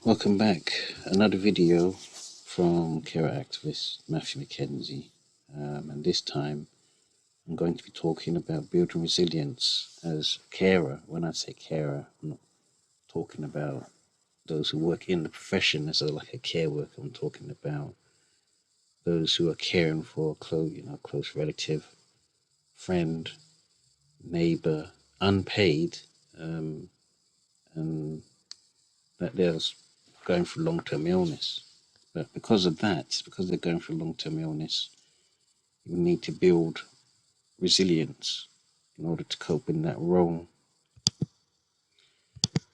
Welcome back. Another video from carer activist Matthew McKenzie. And this time I'm going to be talking about building resilience as a carer. When I say carer, I'm not talking about those who work in the profession as like a care worker. I'm talking about those who are caring for a close relative, friend, neighbor, unpaid, and that they're going through long-term illness. But because they're going through long-term illness, you need to build resilience in order to cope in that role.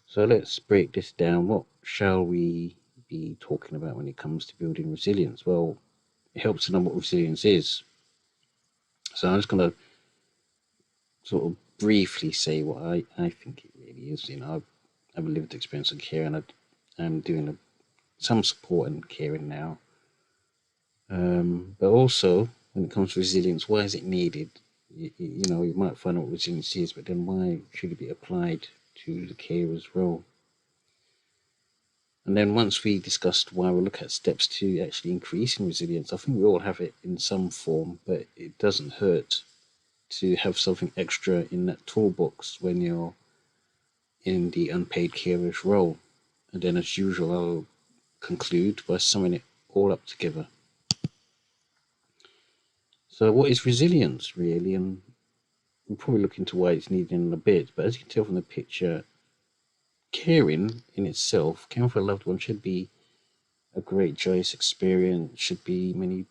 So let's break this down. What shall we be talking about when it comes to building resilience? Well, it helps to know what resilience is. So I'm just going to sort of briefly say what I think it really is. I've a lived experience of care, and I'm doing some support and caring now. But also, when it comes to resilience, why is it needed? You might find out what resilience is, but then why should it be applied to the carer's role? And then once we discussed why, we'll look at steps to actually increasing resilience. I think we all have it in some form, but it doesn't hurt to have something extra in that toolbox when you're in the unpaid carer's role. And then, as usual, I'll conclude by summing it all up together. So, what is resilience really? And we'll probably look into why it's needed in a bit. But as you can tell from the picture, caring in itself, caring for a loved one, should be a great, joyous experience. Should be many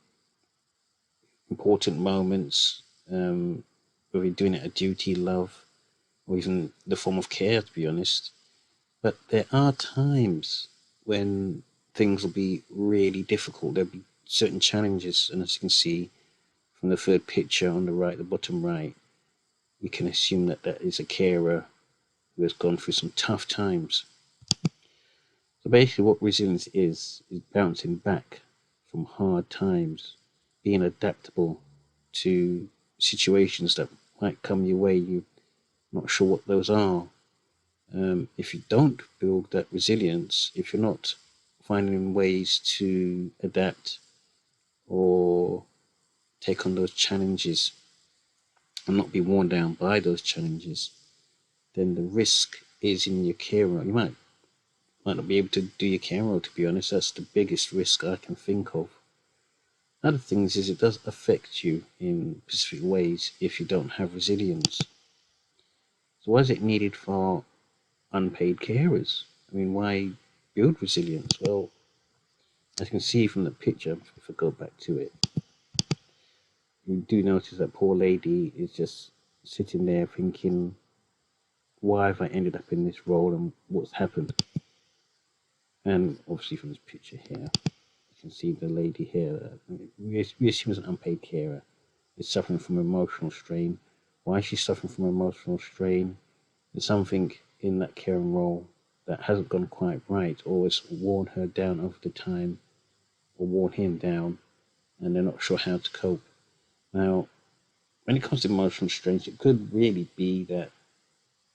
important moments, whether you're doing it a duty, love, or even the form of care, to be honest. But there are times when things will be really difficult. There'll be certain challenges, and as you can see from the third picture on the right, the bottom right, we can assume that that is a carer who has gone through some tough times. So basically, what resilience is bouncing back from hard times, being adaptable to situations that might come your way. You're not sure what those are. If you don't build that resilience, if you're not finding ways to adapt or take on those challenges and not be worn down by those challenges, then the risk is in your care role. You might not be able to do your care role, to be honest. That's the biggest risk I can think of. Other things is it does affect you in specific ways if you don't have resilience. So why is it needed for unpaid carers? I mean, why build resilience? Well, as you can see from the picture, if I go back to it, you do notice that poor lady is just sitting there thinking, why have I ended up in this role and what's happened? And obviously from this picture here, you can see the lady here, we assume is an unpaid carer, is suffering from emotional strain. Why is she suffering from emotional strain? There's something in that caring role that hasn't gone quite right, or has worn her down over the time, or worn him down, and they're not sure how to cope. Now, when it comes to emotional strain, it could really be that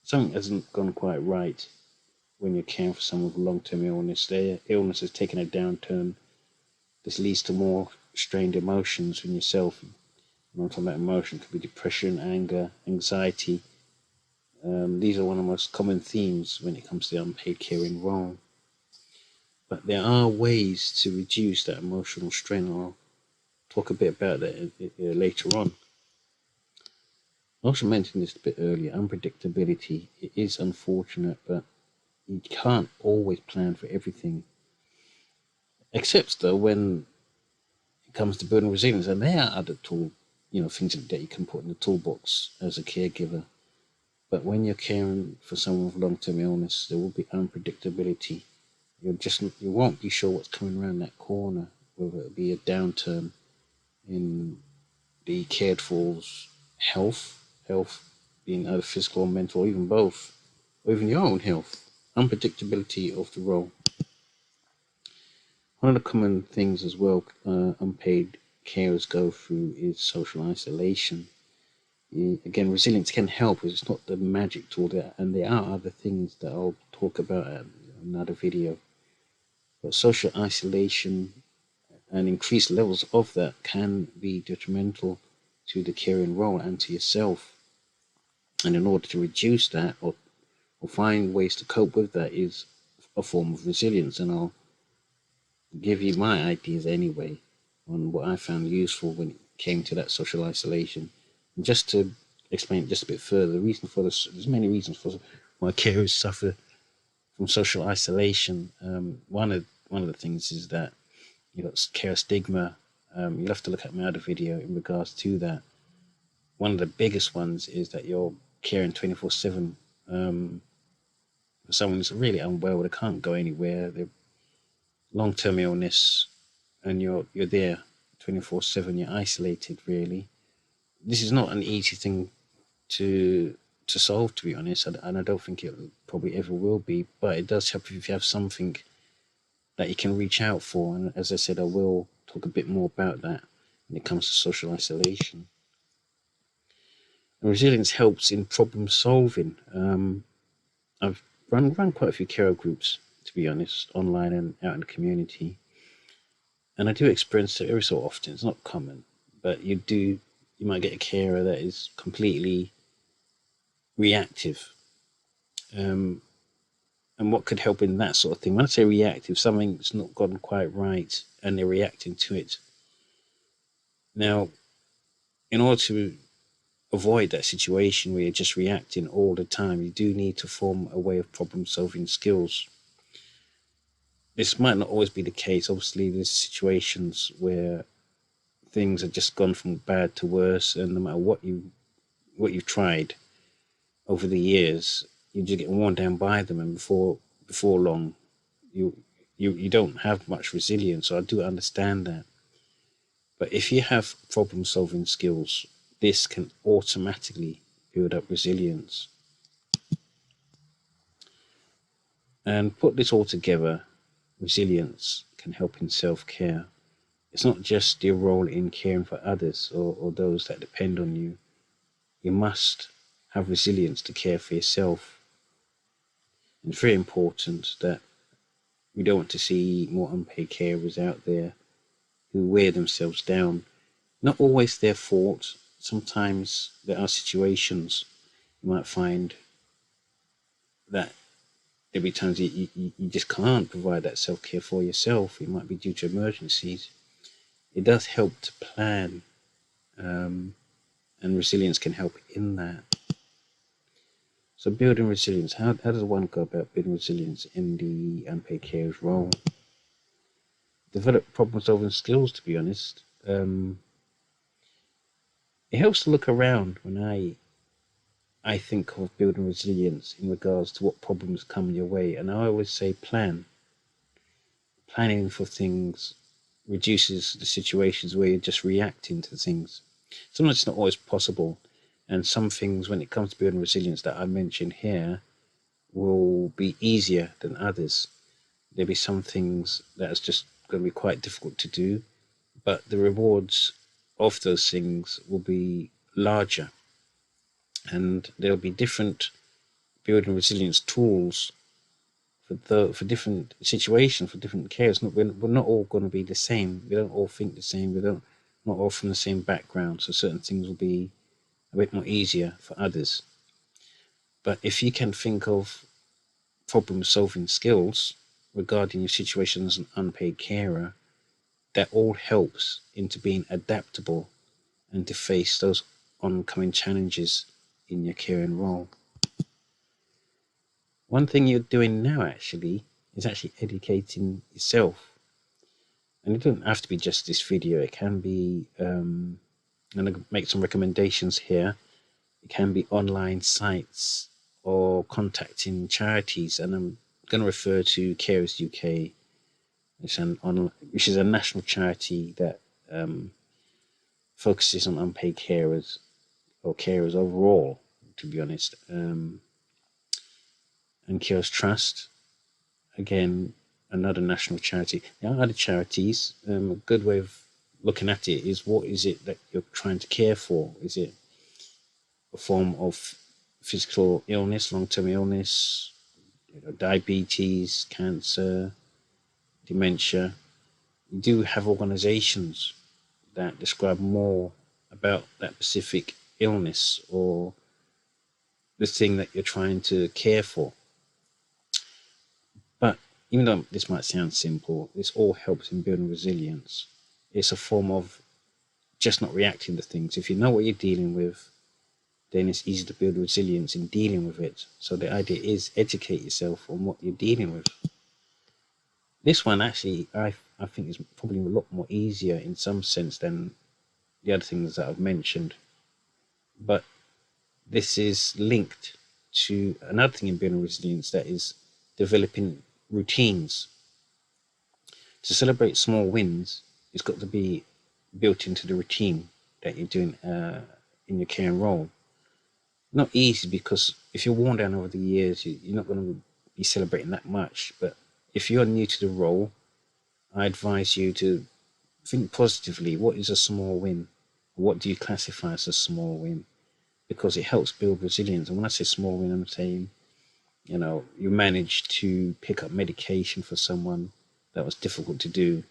something hasn't gone quite right when you're caring for someone with long-term illness. Their illness has taken a downturn. This leads to more strained emotions in yourself. And when I'm talking about emotion, it could be depression, anger, anxiety. These are one of the most common themes when it comes to the unpaid caring role. But there are ways to reduce that emotional strain. I'll talk a bit about that later on. I also mentioned this a bit earlier. Unpredictability. It is unfortunate, but you can't always plan for everything. Except though when it comes to building resilience, and there are other things that you can put in the toolbox as a caregiver. But when you're caring for someone with long-term illness, there will be unpredictability. You won't be sure what's coming around that corner, whether it be a downturn in the cared for's health being either physical or mental, or even both, or even your own health. Unpredictability of the role. One of the common things as well, unpaid carers go through is social isolation. Again, resilience can help, it's not the magic tool there, and there are other things that I'll talk about in another video. But social isolation and increased levels of that can be detrimental to the caring role and to yourself. And in order to reduce that or find ways to cope with that is a form of resilience. And I'll give you my ideas anyway on what I found useful when it came to that social isolation. And just to explain it just a bit further, the reason for this, there's many reasons for why carers suffer from social isolation. One of the things is that you got care stigma. You'll have to look at my other video in regards to that. One of the biggest ones is that you're caring 24/7 for someone who's really unwell. They can't go anywhere. They're long-term illness, and you're there 24/7. You're isolated. Really, this is not an easy thing to solve, to be honest, and I don't think it probably ever will be. But it does help if you have something that you can reach out for. And as I said, I will talk a bit more about that when it comes to social isolation. And resilience helps in problem solving. I've run quite a few carer groups, to be honest, online and out in the community. And I do experience it every so often. It's not common, but you might get a carer that is completely reactive. Um, and what could help in that sort of thing? When I say reactive, something's not gone quite right and they're reacting to it. Now, in order to avoid that situation where you're just reacting all the time, you do need to form a way of problem solving skills. This might not always be the case. Obviously, there's situations where things have just gone from bad to worse, and no matter what you've tried over the years, you just get worn down by them, and before long, you don't have much resilience. So I do understand that. But if you have problem solving skills, this can automatically build up resilience. And put this all together, resilience can help in self-care. It's not just your role in caring for others or those that depend on you. You must have resilience to care for yourself. And it's very important that we don't want to see more unpaid carers out there who wear themselves down. Not always their fault. Sometimes there are situations you might find that there'll be times you just can't provide that self-care for yourself. It might be due to emergencies. It does help to plan, and resilience can help in that. So building resilience, how does one go about building resilience in the unpaid carer's role? Develop problem-solving skills, to be honest. It helps to look around when I think of building resilience in regards to what problems come your way. And I always say plan. Planning for things reduces the situations where you're just reacting to things. Sometimes it's not always possible. And some things, when it comes to building resilience that I mentioned here, will be easier than others. There'll be some things that's just going to be quite difficult to do, but the rewards of those things will be larger. And there'll be different building resilience tools for different situations, for different cares. We're not all going to be the same. We don't all think the same. Not all from the same background. So certain things will be a bit more easier for others. But if you can think of problem-solving skills regarding your situation as an unpaid carer, that all helps into being adaptable and to face those oncoming challenges in your caring role. One thing you're doing now actually is actually educating yourself. And it doesn't have to be just this video. It can be, I'm going to make some recommendations here. It can be online sites or contacting charities. And I'm going to refer to Carers UK, which is a national charity that focuses on unpaid carers or carers overall, to be honest. And Carers Trust, again, another national charity. There are other charities. A good way of looking at it is, what is it that you're trying to care for? Is it a form of physical illness, long-term illness, diabetes, cancer, dementia, you do have organizations that describe more about that specific illness or the thing that you're trying to care for. But even though this might sound simple, this all helps in building resilience. It's a form of just not reacting to things. If you know what you're dealing with, then it's easy to build resilience in dealing with it. So the idea is educate yourself on what you're dealing with. This one actually, I think is probably a lot more easier in some sense than the other things that I've mentioned. But this is linked to another thing in building resilience, that is developing routines. To celebrate small wins, it's got to be built into the routine that you're doing in your caring role. Not easy, because if you're worn down over the years, you're not going to be celebrating that much. But if you're new to the role, I advise you to think positively. What is a small win? What do you classify as a small win? Because it helps build resilience. And when I say small win, I'm saying, you managed to pick up medication for someone that was difficult to do.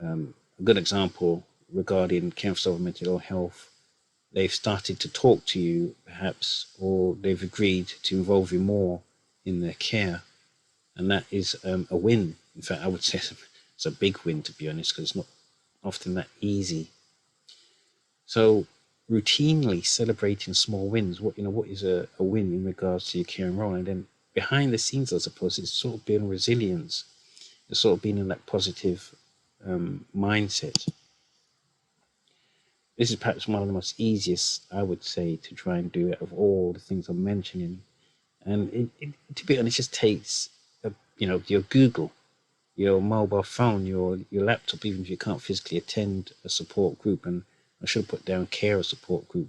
A good example regarding cancer or mental ill health, they've started to talk to you, perhaps, or they've agreed to involve you more in their care. And that is a win. In fact, I would say it's a big win, to be honest, because it's not often that easy. So routinely celebrating small wins, what is a win in regards to your caring role? And then behind the scenes, I suppose, it's sort of being resilience. It's sort of being in that positive mindset. This is perhaps one of the most easiest, I would say, to try and do out of all the things I'm mentioning. And to be honest, it just takes, your Google, your mobile phone, your laptop, even if you can't physically attend a support group. And I should have put down carer support group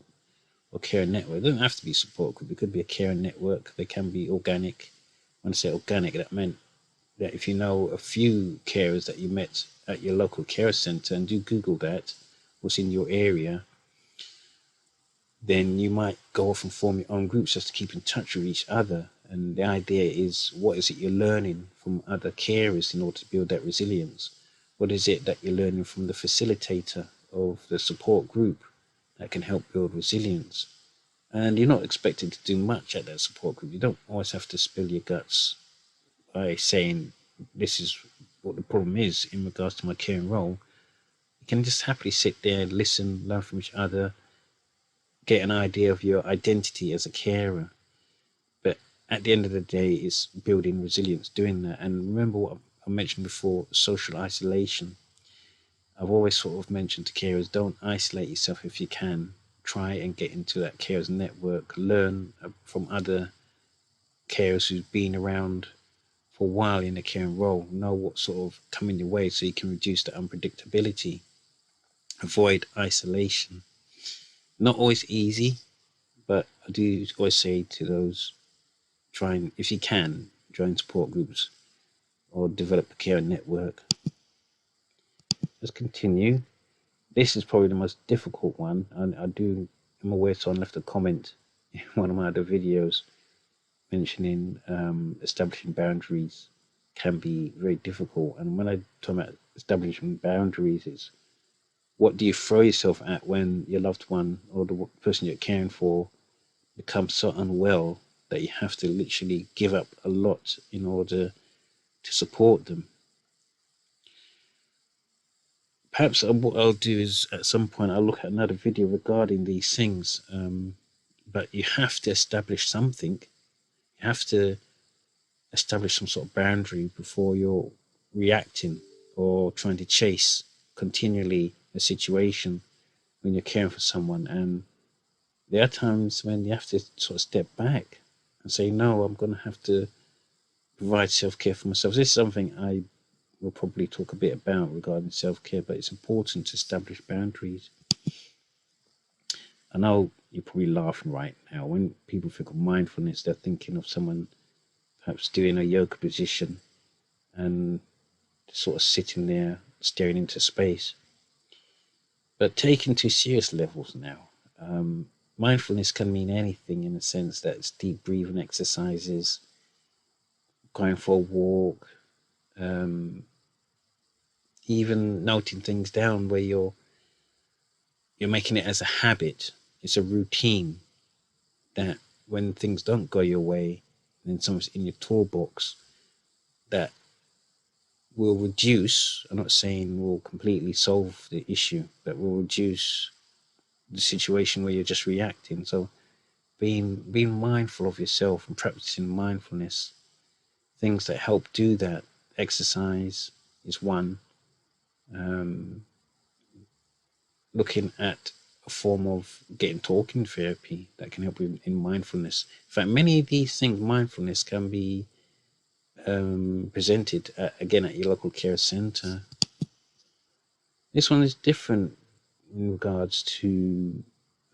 or care network. It doesn't have to be a support group. It could be a care network. They can be organic. When I say organic, that meant that if you know a few carers that you met at your local care centre, and do Google that, what's in your area, then you might go off and form your own groups just to keep in touch with each other. And the idea is, what is it you're learning from other carers in order to build that resilience? What is it that you're learning from the facilitator of the support group that can help build resilience? And you're not expected to do much at that support group. You don't always have to spill your guts by saying, this is what the problem is in regards to my caring role. You can just happily sit there, listen, learn from each other, get an idea of your identity as a carer. But at the end of the day, it's building resilience, doing that. And remember what I mentioned before, social isolation. I've always sort of mentioned to carers, don't isolate yourself if you can. Try and get into that carers network, learn from other carers who've been around for a while in the caring role, know what sort of come in your way so you can reduce the unpredictability, avoid isolation. Not always easy, but I do always say to those, if you can, join support groups or develop a care network. Let's continue. This is probably the most difficult one. I'm aware someone left a comment in one of my other videos mentioning establishing boundaries can be very difficult. And when I talk about establishing boundaries, it's what do you throw yourself at when your loved one or the person you're caring for becomes so unwell that you have to literally give up a lot in order to support them. Perhaps what I'll do is at some point I'll look at another video regarding these things. But you have to establish something. You have to establish some sort of boundary before you're reacting or trying to chase continually a situation when you're caring for someone. And there are times when you have to sort of step back and say, no, I'm going to have to provide self-care for myself. This is something I will probably talk a bit about regarding self-care, but it's important to establish boundaries. I know you're probably laughing right now. When people think of mindfulness, they're thinking of someone perhaps doing a yoga position and sort of sitting there staring into space. But taken to serious levels now, mindfulness can mean anything, in the sense that it's deep breathing exercises, going for a walk, even noting things down where you're making it as a habit. It's a routine that when things don't go your way, then something's in your toolbox that will reduce. I'm not saying will completely solve the issue, but will reduce the situation where you're just reacting. So being mindful of yourself and practicing mindfulness, things that help do that. Exercise is one. Um, Looking at a form of getting talking therapy that can help you in mindfulness. In fact, many of these things, mindfulness, can be presented again at your local care centre. This one is different in regards to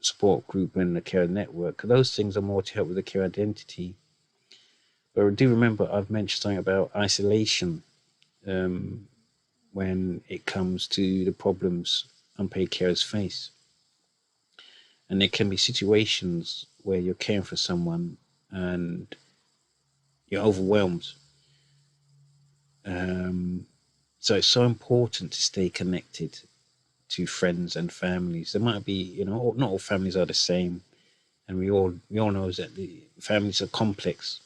support group and the care network. Those things are more to help with the care identity. But I do remember I've mentioned something about isolation um, when it comes to the problems unpaid carers face. And there can be situations where you're caring for someone and you're overwhelmed. Um, so it's so important to stay connected to friends and families. There might be, not all families are the same, and we all know that the families are complex.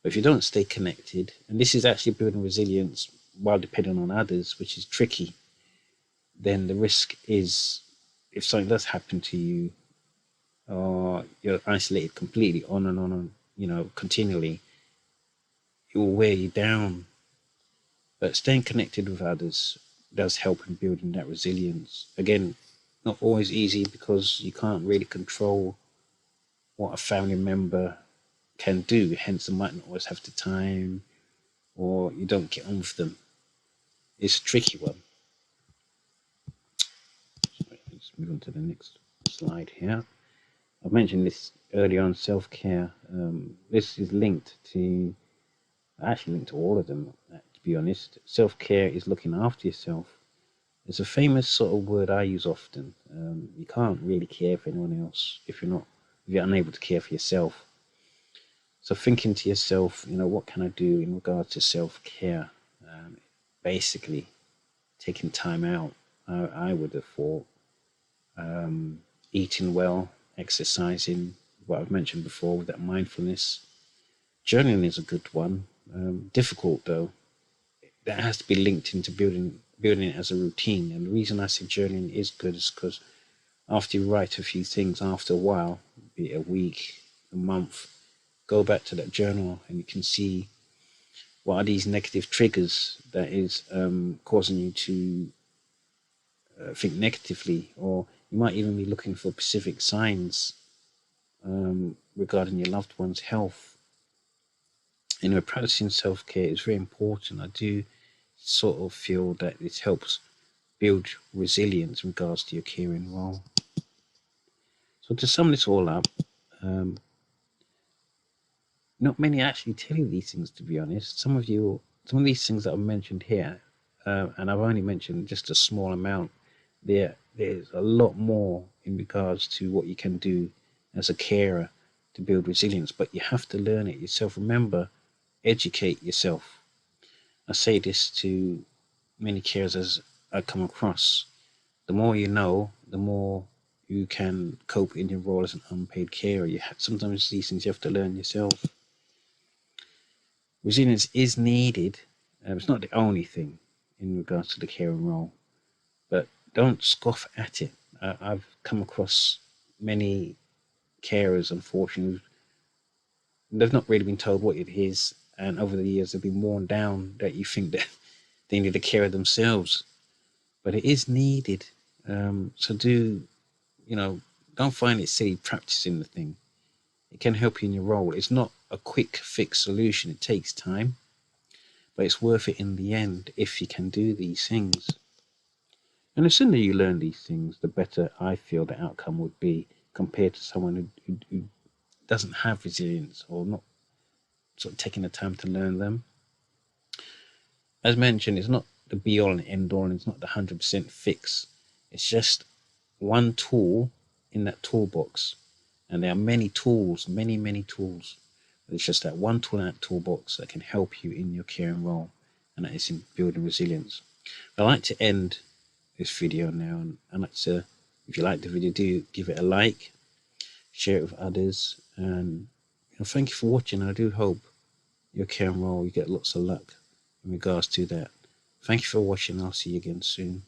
But if you don't stay connected, and this is actually building resilience while depending on others, which is tricky, then the risk is if something does happen to you, or you're isolated completely on and on and continually, it will wear you down. But staying connected with others does help in building that resilience. Again, not always easy because you can't really control what a family member can do. Hence, they might not always have the time, or you don't get on with them. It's a tricky one. Let's move on to the next slide here. I mentioned this earlier on, self-care. This is actually linked to all of them, to be honest. Self-care is looking after yourself. It's a famous sort of word I use often. You can't really care for anyone else if you're unable to care for yourself. So thinking to yourself, what can I do in regards to self-care? Basically, taking time out. I would have thought eating well, exercising, what I've mentioned before with that mindfulness. Journaling is a good one. Difficult though. That has to be linked into building it as a routine. And the reason I say journaling is good is because after you write a few things, after a while, be it a week, a month, go back to that journal and you can see what are these negative triggers that is causing you to think negatively, or you might even be looking for specific signs regarding your loved one's health. Practicing self-care is very important. I do sort of feel that it helps build resilience in regards to your caring role. So to sum this all up, um, not many actually tell you these things, to be honest. Some of these things that I've mentioned here, and I've only mentioned just a small amount. There's a lot more in regards to what you can do as a carer to build resilience, but you have to learn it yourself. Remember, educate yourself. I say this to many carers as I come across. The more you know, the more you can cope in your role as an unpaid carer. Sometimes these things you have to learn yourself. Resilience is needed. It's not the only thing in regards to the caring role, but don't scoff at it. I've come across many carers, unfortunately, they've not really been told what it is, and over the years they've been worn down that you think that they need to care of themselves, but it is needed. So don't find it silly practicing the thing. It can help you in your role. It's not a quick fix solution. It takes time, but it's worth it in the end if you can do these things. And the sooner you learn these things, the better I feel the outcome would be compared to someone who doesn't have resilience or not sort of taking the time to learn them. As mentioned, it's not the be all and end all, and it's not the 100% fix. It's just one tool in that toolbox. And there are many tools, many, many tools. But it's just that one tool in that toolbox that can help you in your caring role, and that is in building resilience. I like to end this video now, and I'd like to, if you like the video, do give it a like, share it with others, and thank you for watching. I do hope your camera roll, you get lots of luck in regards to that. Thank you for watching. I'll see you again soon.